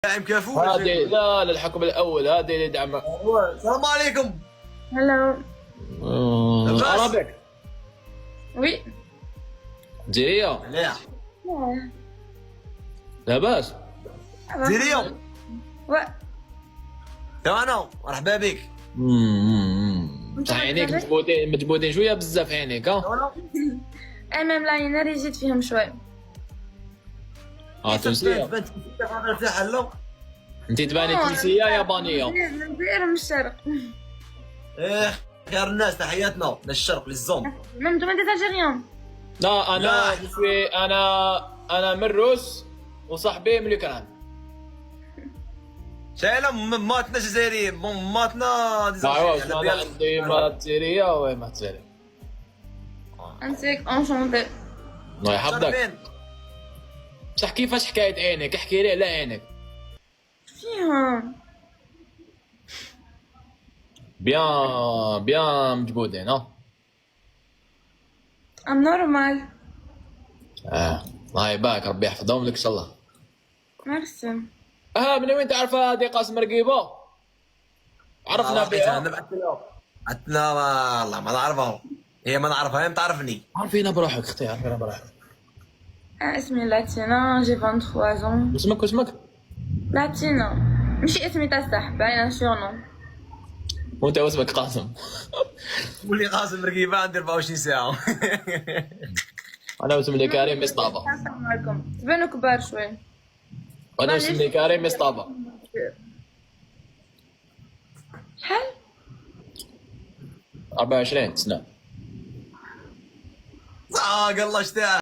داعم كفو هذه لا للحكم الاول، هذه اللي دعم. السلام عليكم. Hello. عربك Oui. جزائريه لا Ouais. لاباس. Ça va. ديري اليوم Ouais. انا مرحبا بك. صح عينيك مجبودين شويه بزاف عينيك ها. المهم لاينر يزيد فيهم شوي. تونسيه. بنت ارتاح لا انت تباني تونسيه يابانيه. من الجزائر من الشرق. ايه خير الناس، تحياتنا للشرق للزوم. même انتوما دي الجيريان. لا انا لا. شوي انا من روس وصاحبي من اليوكران. شايله ماتنا جزائريين ماتنا ايوا انا عندي مرات جزائريه وما جزائريه. انتيك انشونتي. الله يحفظك. فين صح كيفاش حكايه عينك؟ احكي لي على عينك. فيهم. بيان مجبودين ها. ام نورمال. الله يبارك، ربي يحفظهم لك ان شاء الله. ميرسي. من وين تعرف هذه قاسم رقيبه؟ عرفنا بها. عندنا والله ما نعرفها، هي ما نعرفها، هي ما تعرفني. عارفينها بروحك اختي، عارفينها بروحك. اسمي لاتينا، جي 23 ans. اسمك لاتينا. ماشي اسمي تاع الصح، باين سورنون. وانت اسمك قاسم. ولي قاسم رقيبه عندي 24 ساعه. انا اسمي كريم مصطفى. السلام عليكم. تبانوا كبار شوي. وانا اسمي كريم مصطفى. شحال؟ 24 سنه. قال الله اشتاح.